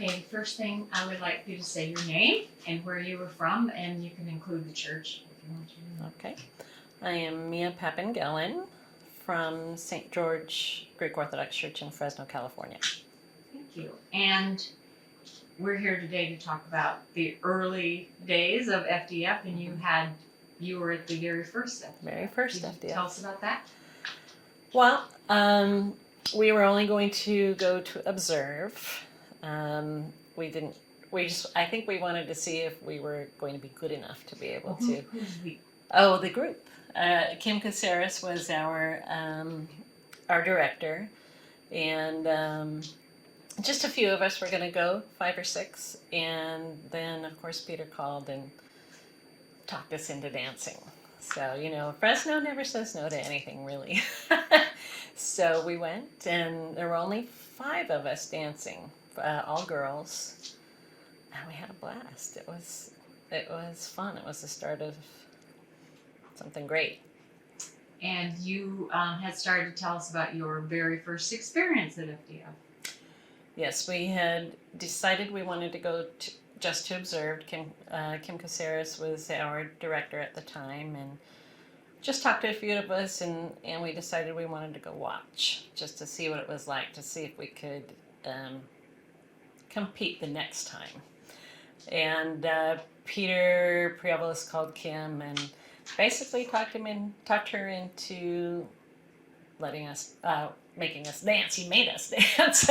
Okay, first thing I would like you to say your name and where you were from, and you can include the church if you want to. Okay. I am Mia Papangellin from St. George Greek Orthodox Church in Fresno, California. Thank you. And we're here today to talk about the early days of FDF, and you were at the very first FDF. Very first Can you FDF. tell us about that? Well, we were only going to go to observe. We didn't. I think we wanted to see if we were going to be good enough to be able to. Who's we? Oh, the group. Kim Caceres was our director, and just a few of us were going to go, 5 or 6, and then of course Peter called and talked us into dancing. So Fresno never says no to anything really. So we went, and there were only 5 of us dancing, all girls, and we had a blast. It was fun. It was the start of something great. And you had started to tell us about your very first experience at FDF. Yes, we had decided we wanted to go just to observe. Kim Caceres was our director at the time, and just talked to a few of us, and we decided we wanted to go watch, just to see what it was like, to see if we could compete the next time. And Peter Priavolis called Kim and basically talked her into letting us, making us dance. He made us dance.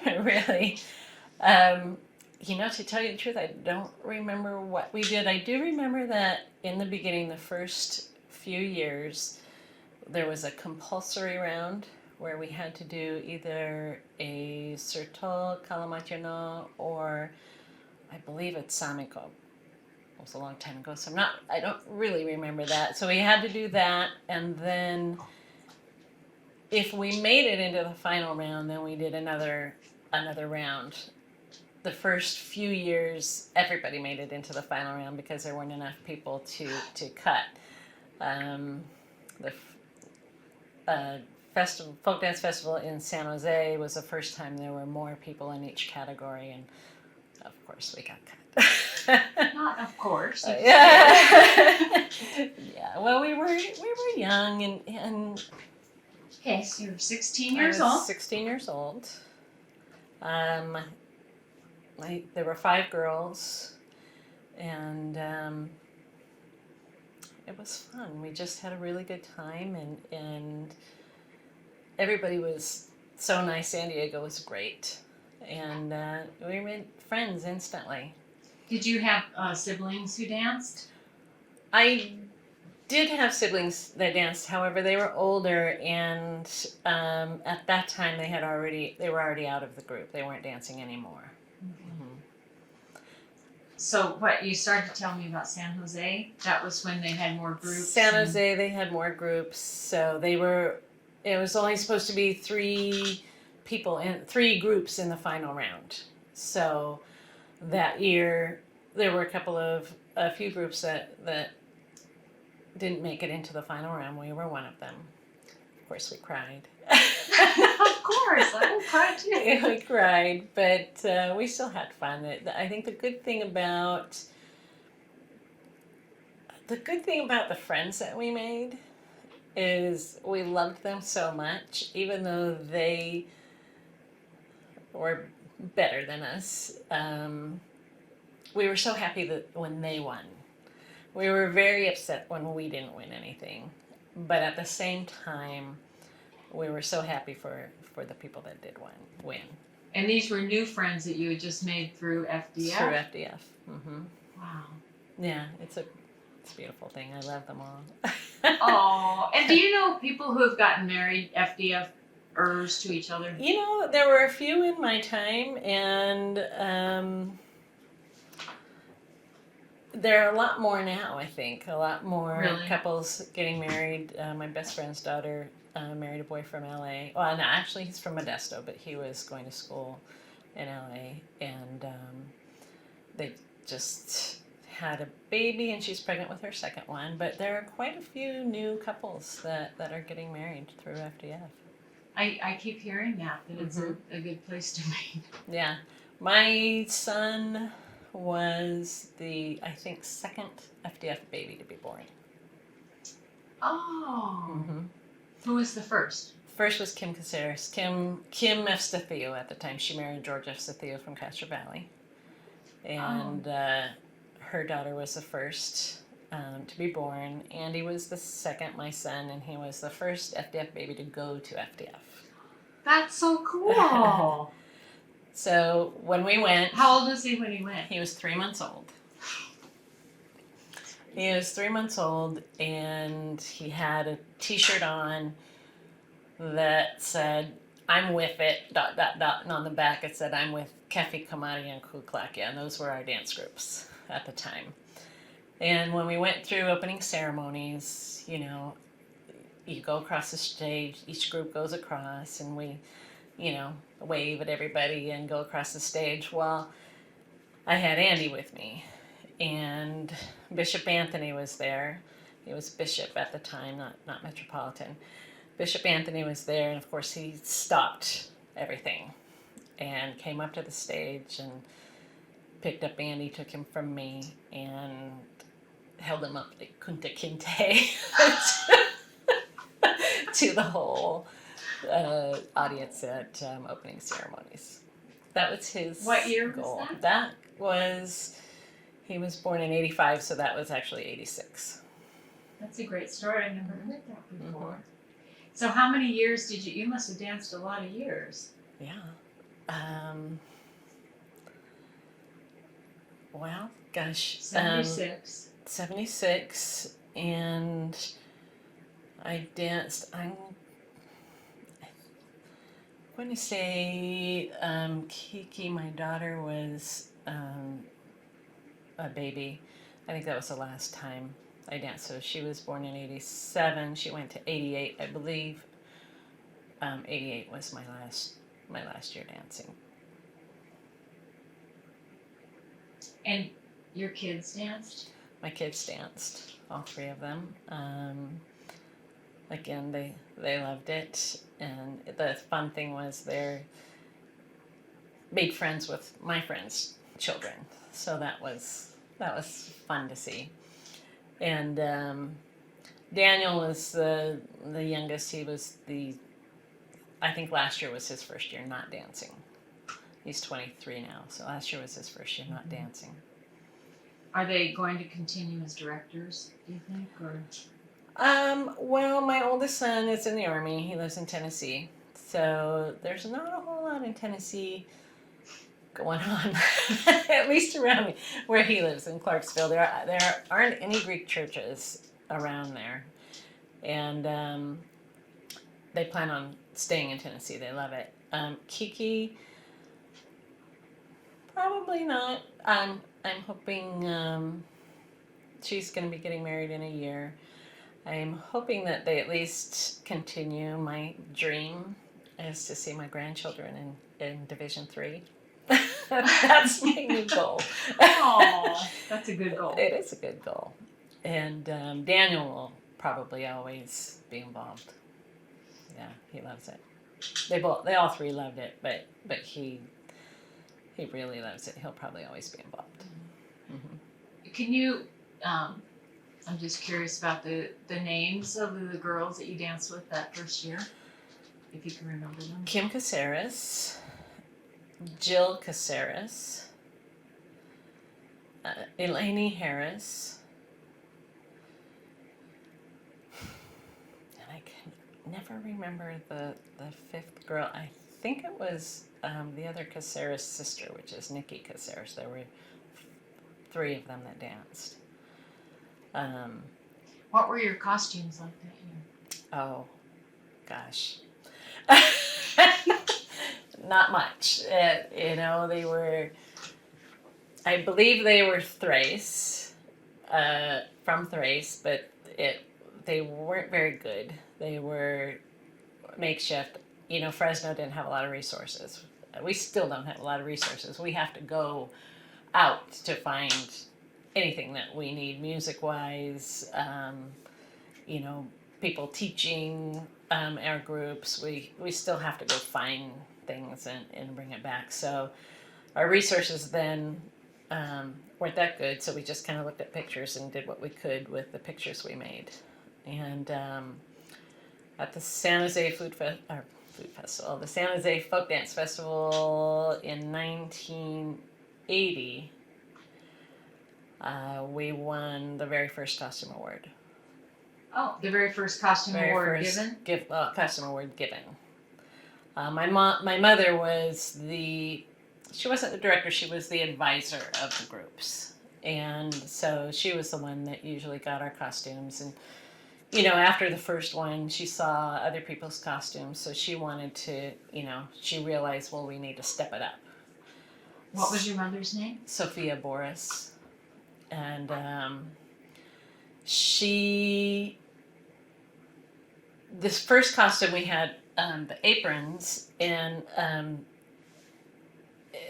Really. To tell you the truth, I don't remember what we did. I do remember that in the beginning, the first few years, there was a compulsory round where we had to do either a Surto Kalamatiano or I believe it's Samiko. It was a long time ago, so I don't really remember that. So we had to do that, and then if we made it into the final round, then we did another round. The first few years, everybody made it into the final round because there weren't enough people to cut. The folk dance festival in San Jose was the first time there were more people in each category, and of course we got cut. Not of course. Yeah. Yeah. Well, we were young and. Okay, so you're 16 years old. 16 years old. There were 5 girls, and it was fun. We just had a really good time, and everybody was so nice. San Diego was great, and we made friends instantly. Did you have siblings who danced? I did have siblings that danced. However, they were older, and at that time they were already out of the group. They weren't dancing anymore. So what, you started to tell me about San Jose? That was when they had more groups? San Jose, they had more groups. So it was only supposed to be 3 people in 3 groups in the final round. So that year, there were a few groups that didn't make it into the final round. We were one of them. Of course, we cried. Of course, I will cry too. Yeah, we cried, but we still had fun. I think the good thing about the friends that we made is we loved them so much, even though they were better than us. We were so happy that when they won. We were very upset when we didn't win anything, but at the same time, we were so happy for the people that did win. And these were new friends that you had just made through FDF? Through FDF. Mm-hmm. Wow. Yeah, it's a beautiful thing. I love them all. Oh, and do you know people who have gotten married, FDF-ers to each other? There were a few in my time, and there are a lot more now, I think. A lot more couples getting married. My best friend's daughter married a boy from LA. Well, no, actually he's from Modesto, but he was going to school in LA, and they just had a baby, and she's pregnant with her second one. But there are quite a few new couples that are getting married through FDF. I keep hearing that it's a good place to meet. Yeah. My son was I think, second FDF baby to be born. Oh. Who was the first? First was Kim Caceres. Kim Efstathiou at the time. She married George Efstathiou from Castro Valley. And her daughter was the first to be born. Andy was the second, my son, and he was the first FDF baby to go to FDF. That's so cool. So when we went... How old was he when he went? He was 3 months old. He was 3 months old, and he had a t-shirt on that said, "I'm with it, ... and on the back it said, "I'm with Kefi, Kamari, and Kuklakia," and those were our dance groups at the time. And when we went through opening ceremonies, you know, you go across the stage, each group goes across, and we, you know, wave at everybody and go across the stage. Well, I had Andy with me, and Bishop Anthony was there. He was bishop at the time, not Metropolitan. Bishop Anthony was there, and of course he stopped everything and came up to the stage and picked up Andy, took him from me, and held him up like Kunta Kinte to the whole audience at opening ceremonies. That was his What year goal. was that? That was, he was born in 85, so that was actually 86. That's a great story. I never heard that before. So how many years did you must have danced a lot of years. Yeah. Well, gosh. 76. 76, and I danced, I'm going to say Kiki, my daughter, was a baby. I think that was the last time I danced. So she was born in 87. She went to 88, I believe. 88 was my last year dancing. And your kids danced? My kids danced, all three of them. Again, they loved it, and the fun thing was they made friends with my friends' children, so that was fun to see. And Daniel was the youngest. He was I think last year was his first year not dancing. He's 23 now, so last year was his first year not dancing. Are they going to continue as directors, do you think, or? Well, my oldest son is in the Army. He lives in Tennessee. So there's not a whole lot in Tennessee going on, at least around where he lives in Clarksville. There aren't any Greek churches around there. And they plan on staying in Tennessee. They love it. Kiki, probably not. I'm hoping she's going to be getting married in a year. I'm hoping that they at least continue. My dream is to see my grandchildren in Division III. That's my new goal. Oh, that's a good goal. It is a good goal. And Daniel will probably always be involved. Yeah, he loves it. They all three loved it, but he really loves it. He'll probably always be involved. Mm-hmm. Can you? I'm just curious about the names of the girls that you danced with that first year, if you can remember them. Kim Caceres, Jill Caceres, Elaine Harris, and I can never remember the fifth girl. I think it was the other Caceres sister, which is Nikki Caceres. There were three of them that danced. What were your costumes like that year? Oh, gosh. Not much. They were, I believe they were Thrace, from Thrace, but they weren't very good. They were makeshift. Fresno didn't have a lot of resources. We still don't have a lot of resources. We have to go out to find anything that we need music-wise, people teaching, our groups. We still have to go find things and bring it back. So our resources then weren't that good, so we just kind of looked at pictures and did what we could with the pictures we made. And at the San Jose Food Festival, the San Jose Folk Dance Festival in 1980, we won the very first costume award. Oh, the very first costume award given? Costume award given. My mother was she wasn't the director, she was the advisor of the groups. And so she was the one that usually got our costumes. And, after the first one, she saw other people's costumes, so she wanted to, she realized, well, we need to step it up. What was your mother's name? Sophia Boris. And this first costume we had the aprons, and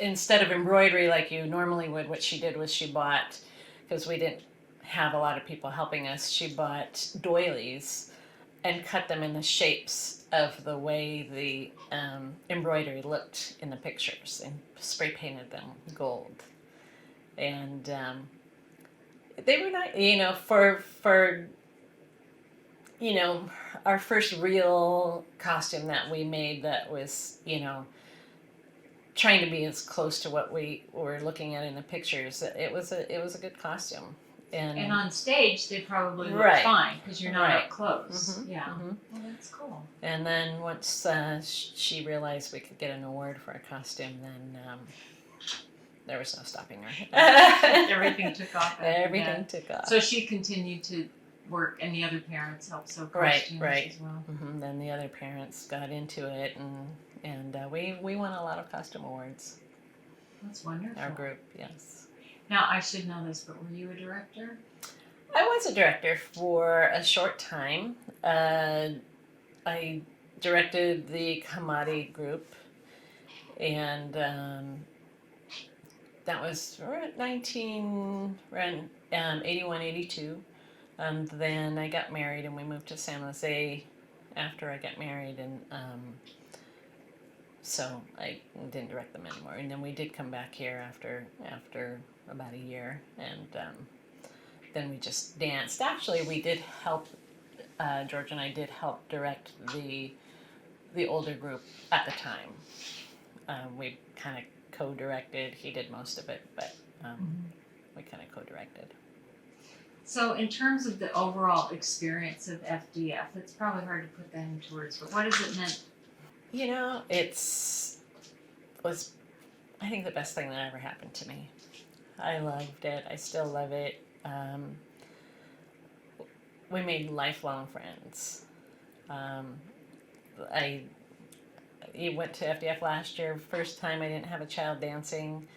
instead of embroidery like you normally would, what she did was she bought, because we didn't have a lot of people helping us, she bought doilies and cut them in the shapes of the way the embroidery looked in the pictures and spray painted them gold. And they were not, for our first real costume that we made that was, trying to be as close to what we were looking at in the pictures. It was a good costume. And on stage, they probably look fine because you're not up close. Mm-hmm. Yeah. Mm-hmm. Well, that's cool. And then once she realized we could get an award for a costume, then there was no stopping her. Everything took off. Everything took off. So she continued to work, and the other parents helped sew costumes as well. Mm-hmm. Then the other parents got into it, and we won a lot of costume awards. That's wonderful. Our group, yes. Now, I should know this, but were you a director? I was a director for a short time. I directed the Hamadi group, and that was around 81, 82. And then I got married, and we moved to San Jose after I got married, and so I didn't direct them anymore. And then we did come back here after about a year, and then we just danced. Actually, we did help, George and I did help direct the older group at the time. We kind of co-directed. He did most of it, but we kind of co-directed. So in terms of the overall experience of FDF, it's probably hard to put that into words, but what has it meant? It was, I think, the best thing that ever happened to me. I loved it. I still love it. We made lifelong friends. I went to FDF last year. First time I didn't have a child dancing.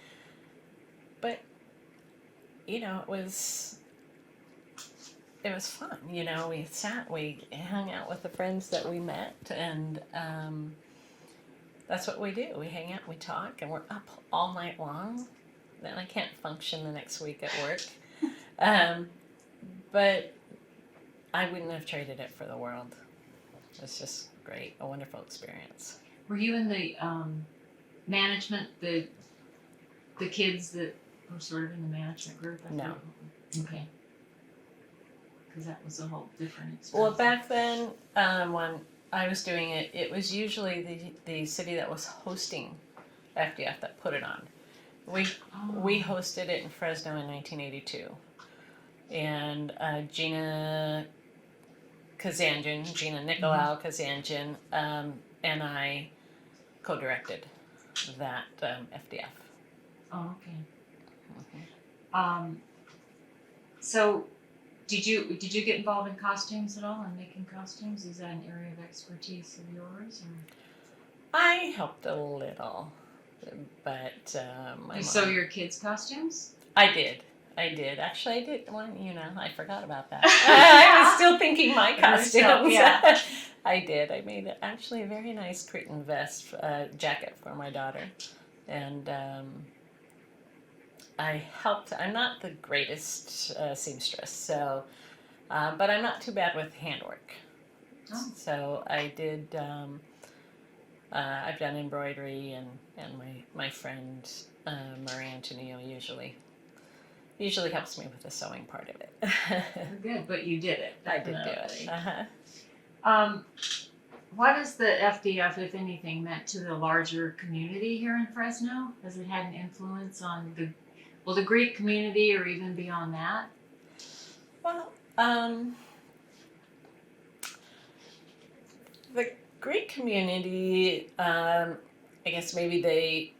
But, it was fun. We hung out with the friends that we met, and that's what we do. We hang out, we talk, and we're up all night long. Then I can't function the next week at work. But I wouldn't have traded it for the world. It's just great, a wonderful experience. Were you in the management, the kids that were sort of in the management group? No. Okay. Because that was a whole different experience. Well, back then, when I was doing it, it was usually the city that was hosting FDF that put it on. We hosted it in Fresno in 1982, and Gina Nicolau Kazanjian, and I co-directed that FDF. Oh, okay. So, did you get involved in costumes at all, and making costumes? Is that an area of expertise of yours? Or? I helped a little, but my you sew your kids' costumes? I did. Actually, I did one. I forgot about that. I was still thinking my costumes. Yeah. I did. I made actually a very nice Cretan vest jacket for my daughter, and I helped. I'm not the greatest seamstress, so, but I'm not too bad with handwork. Oh. So I did. I've done embroidery, and my friend Marie Antonio usually helps me with the sewing part of it. Good, but you did it. I did do definitely. it. What has the FDF, if anything, meant to the larger community here in Fresno? Has it had an influence on the Greek community or even beyond that? Well, the Greek community, I guess maybe they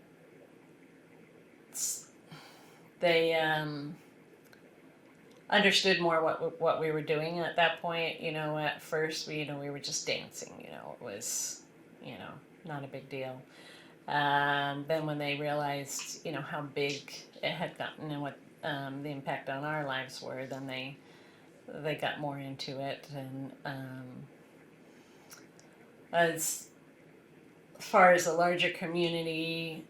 understood more what we were doing at that point. At first we were just dancing. It was not a big deal. Then when they realized how big it had gotten and what the impact on our lives were, then they got more into it. And as far as the larger community,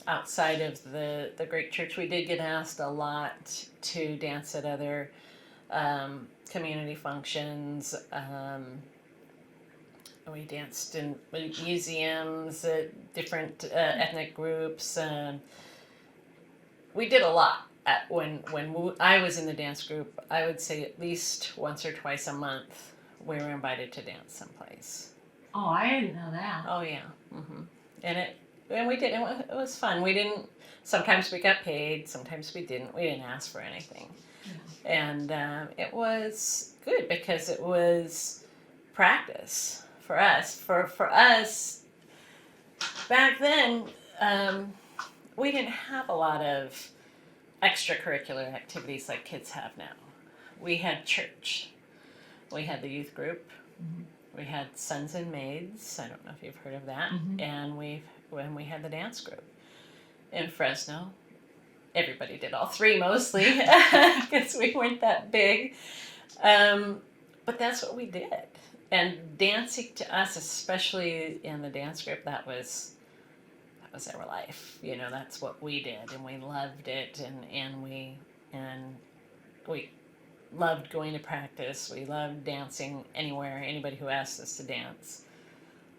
outside of the Greek church, we did get asked a lot to dance at other community functions. We danced in museums, different ethnic groups. We did a lot. When I was in the dance group, I would say at least once or twice a month we were invited to dance someplace. Oh, I didn't know that. Oh yeah, and we did. It was fun. We didn't. Sometimes we got paid. Sometimes we didn't. We didn't ask for anything, and it was good because it was practice for us. For us, back then, we didn't have a lot of extracurricular activities like kids have now. We had church. We had the youth group. Mm-hmm. We had Sons and Maids. I don't know if you've heard of that. Mm-hmm. And when we had the dance group in Fresno, everybody did all three mostly because we weren't that big. But that's what we did. And dancing to us, especially in the dance group, that was our life. That's what we did, and we loved it, and we loved going to practice. We loved dancing anywhere, anybody who asked us to dance.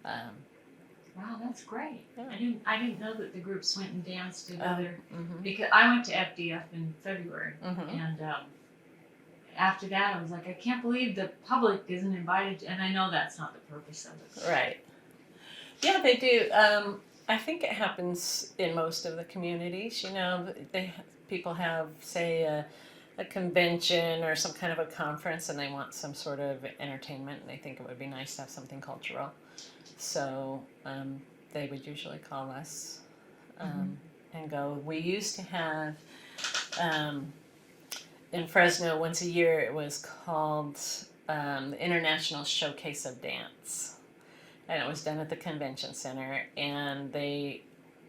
Wow, that's great. Yeah. I didn't know that the groups went and danced together Mm-hmm. because I went to FDF in February, Mm-hmm. and after that I was like, I can't believe the public isn't invited, and I know that's not the purpose of it. Right. Yeah, they do. I think it happens in most of the communities. People have, say, a convention or some kind of a conference, and they want some sort of entertainment, and they think it would be nice to have something cultural. So they would usually call us and go. We used to have in Fresno once a year. It was called the International Showcase of Dance. And it was done at the convention center, and they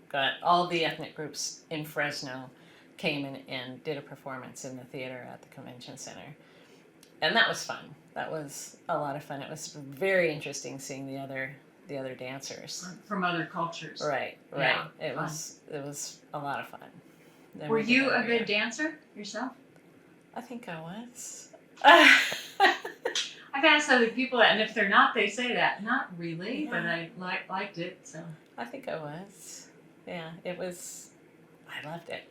got all the ethnic groups in Fresno came in and did a performance in the theater at the convention center. And that was fun. That was a lot of fun. It was very interesting seeing the other dancers from other cultures. Right. Yeah, it was a lot of fun. Then Were we did you that a every good year. dancer yourself? I think I was. I've asked other people that, and if they're not, they say that. Not really, Yeah. but I liked it. So I think I was. Yeah, it was. I loved it.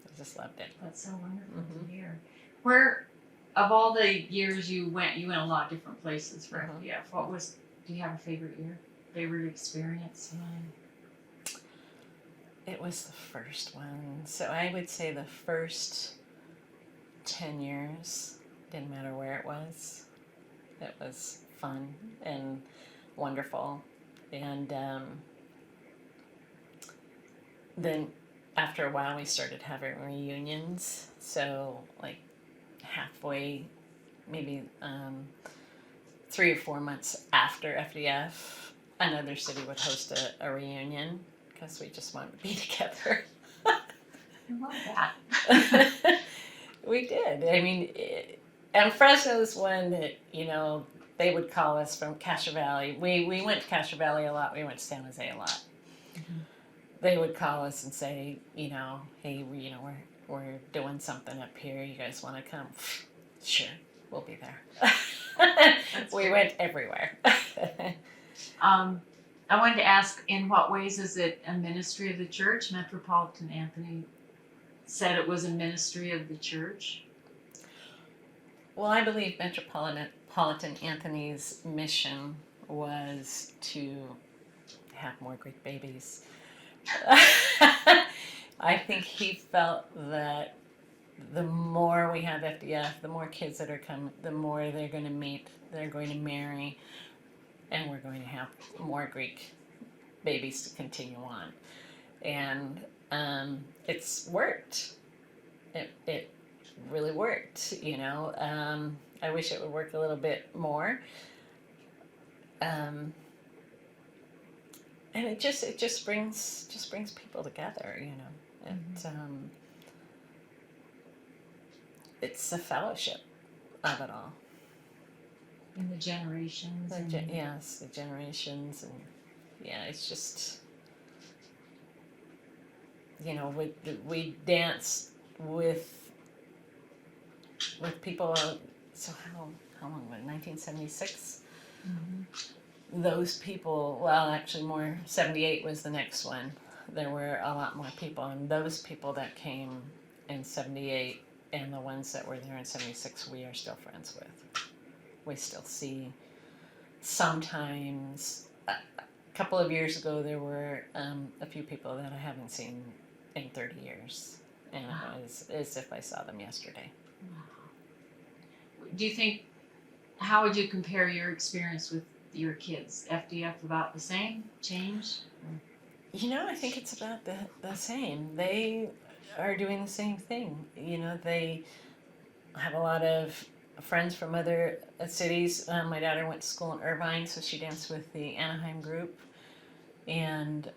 I just loved it. that's so wonderful Mhm. to hear. Where, of all the years you went a lot of different places for Mhm. FDF. Do you have a favorite year? Favorite experience? It was the first one. So I would say the first 10 years, didn't matter where it was. It was fun and wonderful. And then after a while, we started having reunions. So, like halfway, maybe 3 or 4 months after FDF, another city would host a reunion because we just wanted to be together. I love that. We did. I mean, and Fresno's one that, they would call us from Castro Valley. We went to Castro Valley a lot. We went to San Jose a lot. Mm-hmm. They would call us and say, hey, we're doing something up here. You guys want to come? Sure. we'll be there. We went everywhere. I wanted to ask, in what ways is it a ministry of the church? Metropolitan Anthony said it was a ministry of the church. Well, I believe Metropolitan Anthony's mission was to have more Greek babies. I think he felt that the more we have FDF, the more kids that are coming, the more they're going to meet, they're going to marry, and we're going to have more Greek babies to continue on. And it's worked. It really worked, you know. I wish it would work a little bit more. And it just brings people together, you know. It's the fellowship of it all. And the generations. Yes, the generations, and yeah, it's just, you know, we dance with people. So how long was it? 1976. Mm-hmm. Those people. Well, actually, more. 78 was the next one. There were a lot more people, and those people that came in 78 and the ones that were there in 76, we are still friends with. We still see. Sometimes, a couple of years ago, there were a few people that I haven't seen in 30 years, and it was as if I saw them yesterday. Do you think, how would you compare your experience with your kids? FDF about the same? Change? You know, I think it's about the same. They are doing the same thing. You know, they have a lot of friends from other cities. My daughter went to school in Irvine, so she danced with the Anaheim group. And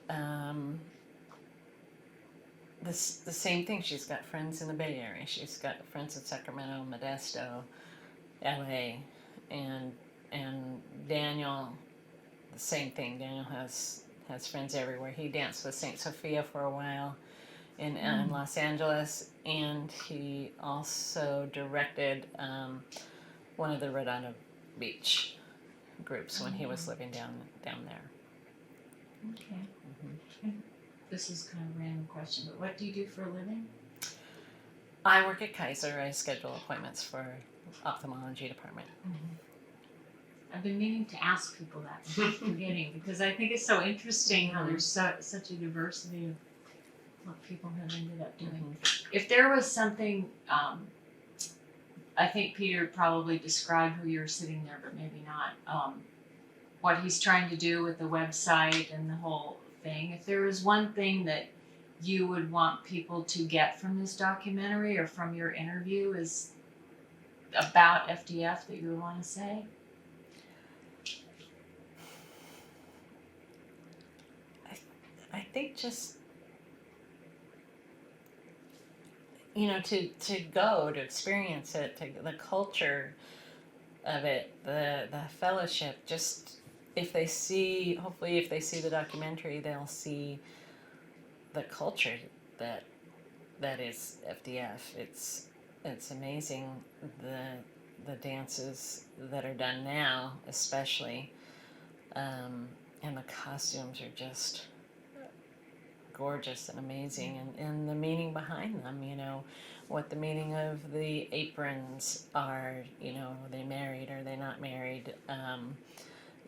the same thing. She's got friends in the Bay Area. She's got friends in Sacramento, Modesto, LA, and Daniel, the same thing. Daniel has friends everywhere. He danced with St. Sophia for a while in Los Angeles, and he also directed one of the Redondo Beach groups when he was living down there. Okay. Mm-hmm. This is kind of a random question, but what do you do for a living? I work at Kaiser. I schedule appointments for ophthalmology department. Mm-hmm. I've been meaning to ask people that from the beginning because I think it's so interesting how there's such a diversity of what people have ended up doing. Mm-hmm. If there was something, I think Peter probably described who you're sitting there, but maybe not, what he's trying to do with the website and the whole thing. If there was one thing that you would want people to get from this documentary or from your interview is about FDF that you would want to say? I think just, you know, to go, to experience it, the culture of it, the fellowship, just hopefully if they see the documentary, they'll see the culture that is FDF. It's amazing the dances that are done now, especially, and the costumes are just gorgeous and amazing, and the meaning behind them, you know, what the meaning of the aprons are, you know, are they married, are they not married,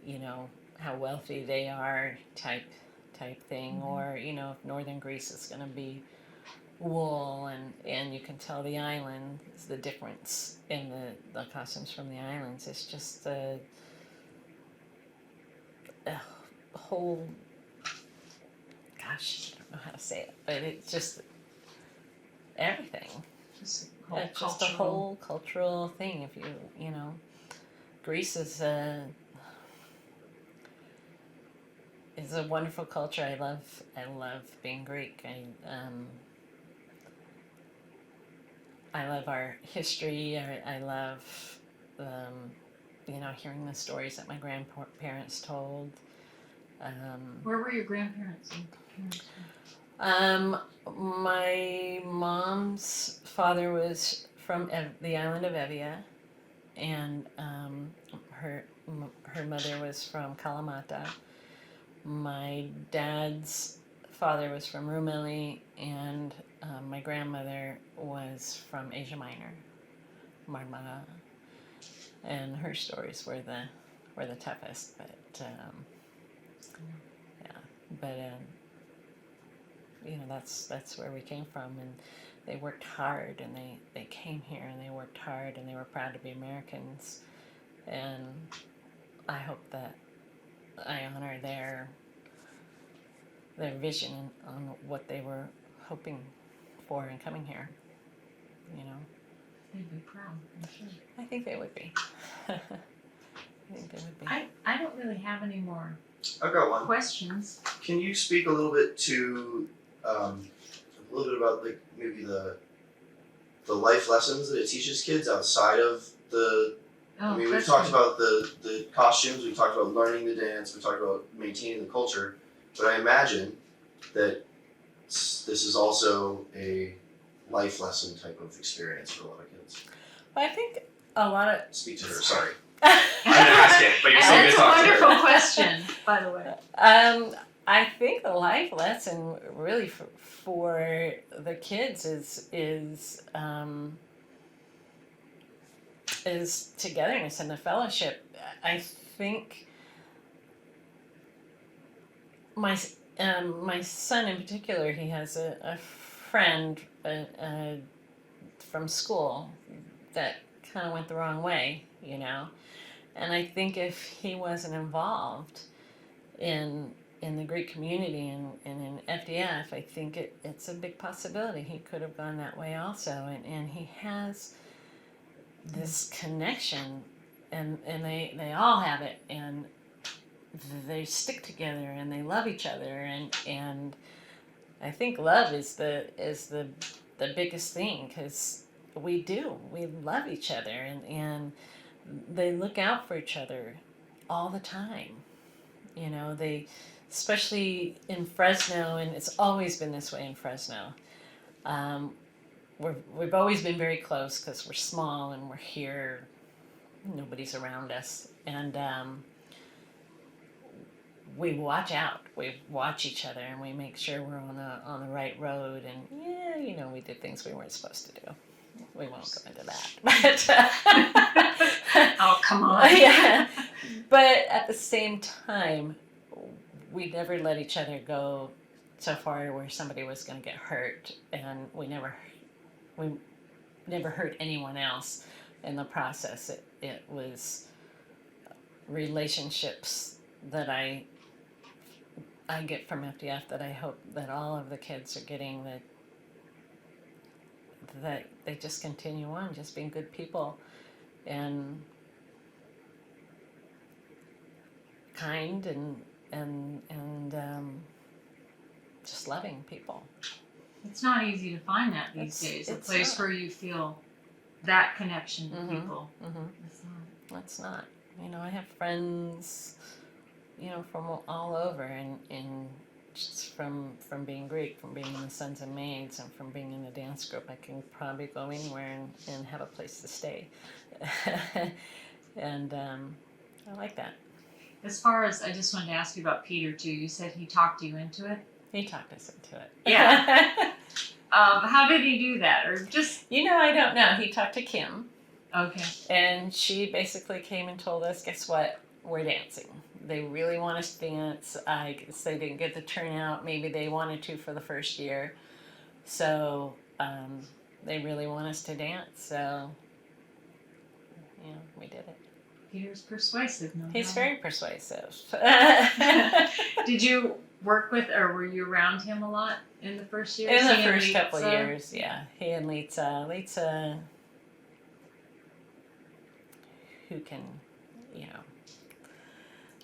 you know, how wealthy they are type thing, mm-hmm. Or, you know, if northern Greece is going to be wool, and you can tell the island, the difference in the costumes from the islands. It's just a whole, gosh, I don't know how to say it, but it's just everything. Just a whole cultural thing. If you know, Greece is a wonderful culture. I love being Greek. I love our history. I love you know, hearing the stories that my grandparents told. Where were your grandparents? My mom's father was from the island of Evia, and her mother was from Kalamata. My dad's father was from Rumeli, and my grandmother was from Asia Minor, Marmara, and her stories were the toughest. But that's where we came from, and they worked hard, and they came here and they worked hard, and they were proud to be Americans, and I hope that I honor their vision on what they were hoping for in coming here. They'd be proud, I'm sure. I think they would be. I think they would be. I don't really have any more I've got one. questions. Can you speak a little bit to a little bit about like maybe the life lessons that it teaches kids outside of the? Oh, I mean, we've that's talked good. about the costumes, we've talked about learning the dance, we've talked about maintaining the culture, but I imagine that this is also a life lesson type of experience for a lot of kids. But I think a lot of Speak to her. Sorry, I didn't ask it, but you're still That's a gonna talk to her. wonderful question, by the way. I think the life lesson really for the kids is togetherness and the fellowship. I think my son in particular, he has a friend from school that kind of went the wrong way, and I think if he wasn't involved in the Greek community and in FDF, I think it's a big possibility he could have gone that way also, and he has this connection, and they all have it, and they stick together and they love each other, and I think love is the biggest thing, because we love each other, and they look out for each other all the time. They, especially in Fresno, and it's always been this way in Fresno. We've always been very close because we're small and we're here. Nobody's around us, and we watch out. We watch each other, and we make sure we're on the right road. And we did things we weren't supposed to do. We won't go into that, but Oh, come on. yeah. But at the same time, we never let each other go so far where somebody was going to get hurt, and we never hurt anyone else in the process. It was relationships that I get from FDF that I hope that all of the kids are getting, that they just continue on just being good people and kind and just loving people. It's not easy to find that these days. A place where you feel that connection to people. It's not. It's not. I have friends, from all over, and just from being Greek, from being in the Sons and Maids, and from being in the dance group, I can probably go anywhere and have a place to stay. And I like that. As far as, I just wanted to ask you about Peter too. You said he talked you into it. He talked us into it. Yeah. How did he do that, or just? I don't know. He talked to Kim. Okay. And she basically came and told us, guess what? We're dancing. They really want us to dance. I guess they didn't get the turnout. Maybe they wanted to for the first year. So they really want us to dance. So, we did it. Peter's persuasive, no? He's very persuasive. Did you work with, or were you around him a lot in the first year? In the first couple of years, yeah. He and Litsa, who can,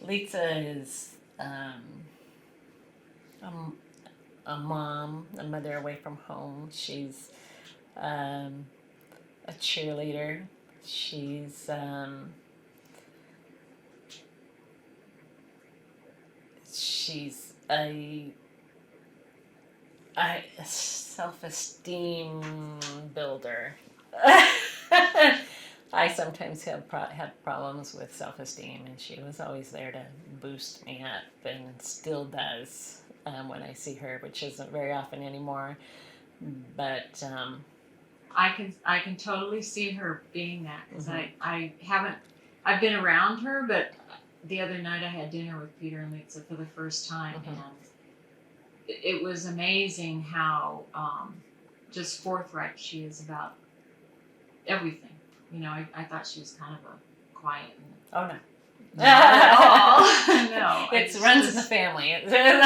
Litsa is a mom, a mother away from home. She's a cheerleader. She's a self-esteem builder. I sometimes had problems with self-esteem, and she was always there to boost me up, and still does when I see her, which isn't very often anymore. But I can totally see her being that, because Mhm. I've been around her, but the other night I had dinner with Peter and Lisa for the first time, Mhm. and it was amazing how just forthright she is about everything. You know, I thought she was kind of a quiet. oh no. Not at all. No, It runs in the family. They're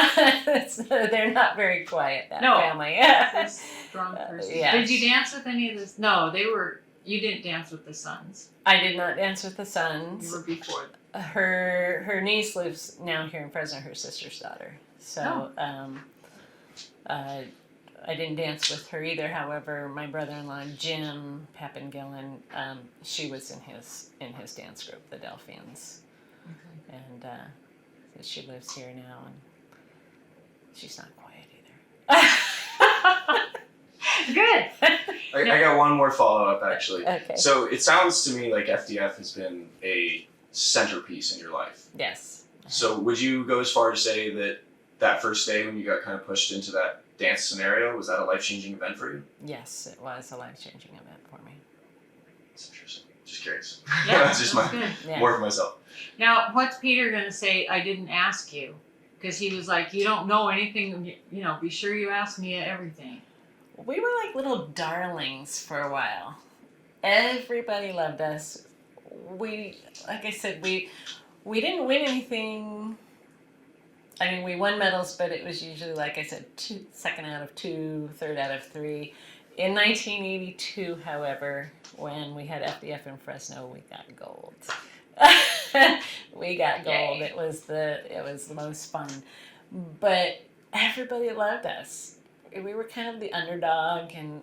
not very quiet, that No. family. a strong person. Yes. Did you dance with any of this? No, you didn't dance with the sons. I did not dance with the You sons. were before. Her niece lives now here in Fresno, her sister's daughter. So I didn't dance with her either. However, my brother-in-law Jim Papangellin, she was in his dance group, the Delphians, and she lives here now, and she's not quiet either. Good. I got one more follow-up, actually. Okay. So it sounds to me like FDF has been a centerpiece in your life. Yes. So would you go as far to say that first day when you got kind of pushed into that dance scenario, was that a life-changing event for you? Yes, it was a life-changing event for me. That's interesting. Just curious. Yeah, That's just that's good. Yeah. more for myself. Now, what's Peter going to say? I didn't ask you, because he was like, you don't know anything. You know, be sure you ask Mia everything. We were like little darlings for a while. Everybody loved us. Like I said, we didn't win anything. I mean, we won medals, but it was usually, like I said, second out of two, third out of three. In 1982, however, when we had FDF in Fresno, we got gold. We got gold. Yay. It was the most fun. But everybody loved us. We were kind of the underdog, and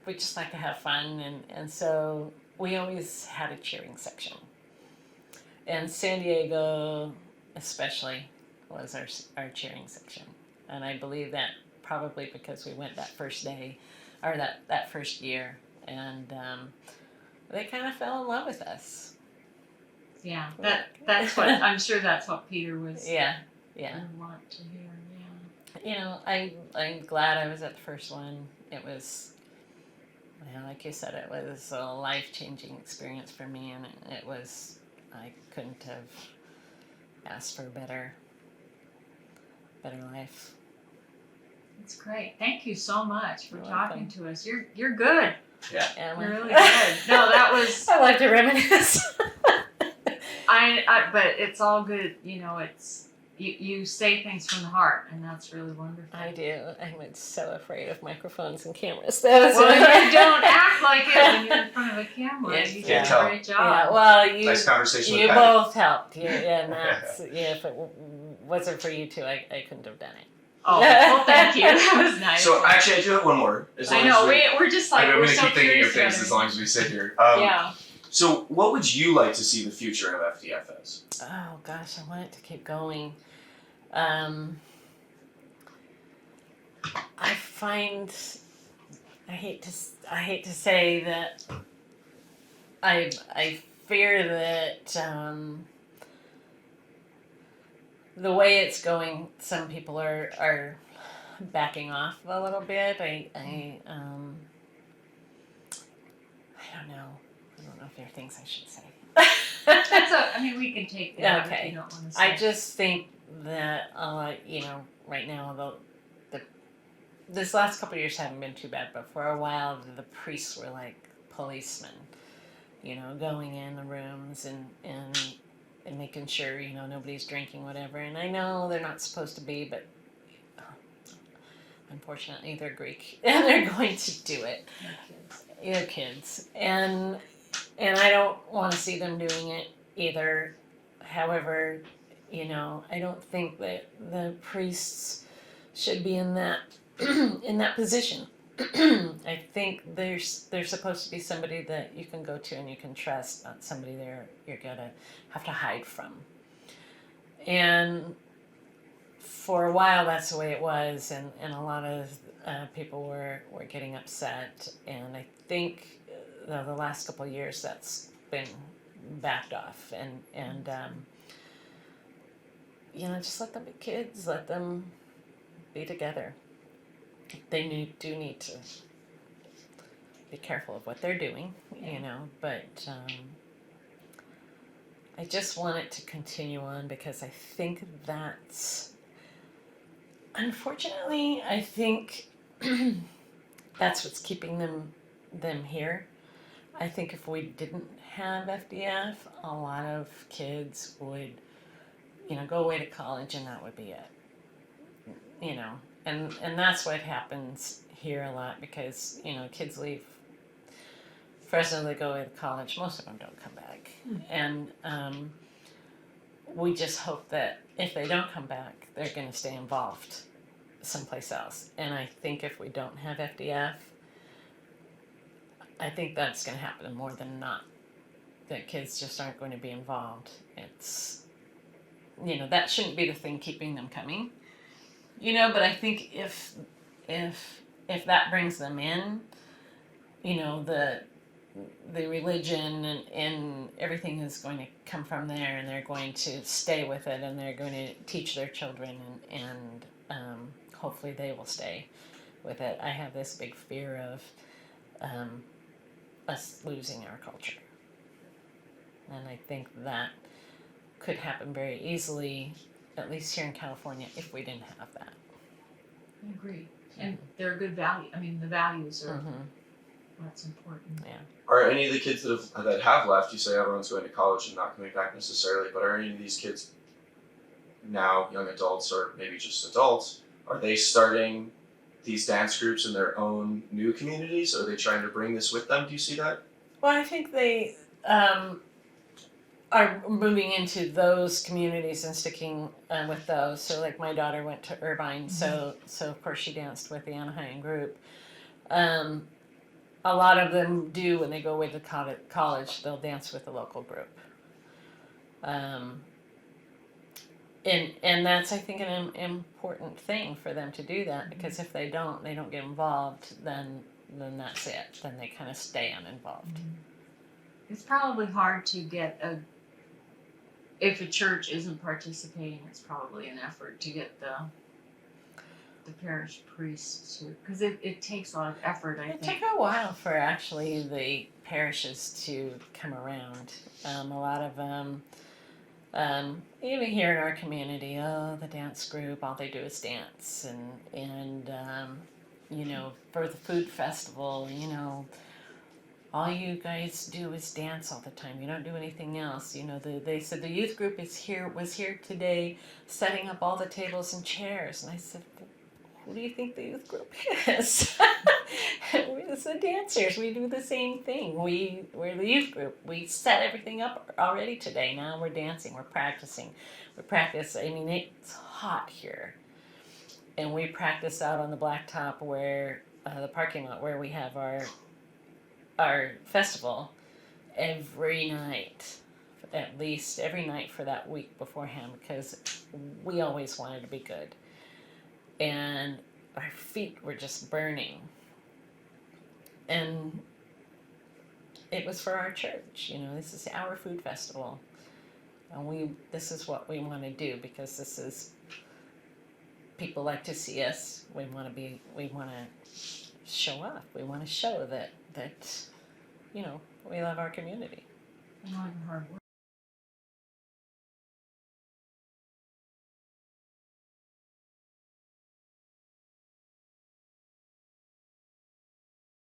we just like to have fun, and so we always had a cheering section. And San Diego especially was our cheering section, and I believe that probably because we went that first day, or that first year, and they kind of fell in love with us. Yeah, that's what I'm sure. That's what Peter was. Yeah. would want to hear. You know, I'm glad I was at the first one. It was, like you said, it was a life-changing experience for me, and it was, I couldn't have asked for a better life. It's great. Thank you so much for You're talking welcome. to us. You're good. And You're really good. No, that was. I like to reminisce. But it's all good. You know, it's you say things from the heart, and that's really wonderful. I do. I'm so afraid of microphones and cameras. Well, you don't act like it when you're in front of a camera. Yes, You yeah. did a great job. Yeah, well, you Nice conversation you with Patty. both helped. And that's if it wasn't for you two, I couldn't have done it. Oh, well, thank you. That was nice. So actually, I do have one more. I know we're just like I'm we're going to so keep thinking of curious things about as long as we sit here. yeah. So what would you like to see the future of FDF as? Oh gosh, I want it to keep going. I find I hate to say that I fear that the way it's going, some people are backing off a little bit. I don't know. I don't know if there are things I should say. I mean, we can take that Okay. if you don't want to say. I just think that right now this last couple of years haven't been too bad, but for a while the priests were like policemen, going in the rooms and making sure nobody's drinking whatever. And I know they're not supposed to be, but unfortunately they're Greek and they're going to do it. They're kids, and I don't want to see them doing it either. However, I don't think that the priests should be in that in that position. I think they're supposed to be somebody that you can go to and you can trust, not somebody you're gonna have to hide from. And for a while, that's the way it was, and a lot of people were getting upset. And I think the last couple of years that's been backed off, and just let them be kids, let them be together. They do need to be careful of what they're doing, but I just want it to continue on because I think unfortunately, I think that's what's keeping them here. I think if we didn't have FDF, a lot of kids would, go away to college and that would be it. And that's what happens here a lot because, kids leave Fresno, they go away to college. Most of them don't come back. And we just hope that if they don't come back, they're going to stay involved someplace else. And I think if we don't have FDF, I think that's going to happen more than not. That kids just aren't going to be involved. It's, that shouldn't be the thing keeping them coming. But I think if that brings them in, the religion and everything is going to come from there, and they're going to stay with it, and they're going to teach their children, and hopefully they will stay with it. I have this big fear of us losing our culture, and I think that could happen very easily, at least here in California, if we didn't have that. I agree. And they're a good value. I mean, the values are what's important. Yeah. Are any of the kids that have left, you say everyone's going to college and not coming back necessarily, but are any of these kids now young adults or maybe just adults, are they starting these dance groups in their own new communities? Are they trying to bring this with them? Do you see that? Well, I think they are moving into those communities and sticking with those. So, like my daughter went to Irvine, so of course she danced with the Anaheim group. A lot of them do when they go away to college. They'll dance with the local group, and that's, I think, an important thing for them to do that, because if they don't get involved, then that's it. Then they kind of stay uninvolved. It's probably hard to get if a church isn't participating, it's probably an effort to get the parish priests to, because it takes a lot of effort, I It think. took a while for actually the parishes to come around. A lot of them, even here in our community, the dance group, all they do is dance, and for the food festival, all you guys do is dance all the time. You don't do anything else. They said the youth group was here today, setting up all the tables and chairs, and I said, who do you think the youth group is? It's the dancers. We do the same thing. We're the youth group. We set everything up already today. Now we're dancing. We're practicing. I mean, it's hot here, and we practice out on the blacktop where the parking lot where we have our festival every night, at least every night for that week beforehand, because we always wanted to be good. And our feet were just burning. And it was for our church, this is our food festival. And this is what we want to do, because people like to see us. We want to show up. We want to show that we love our community. A lot of hard work.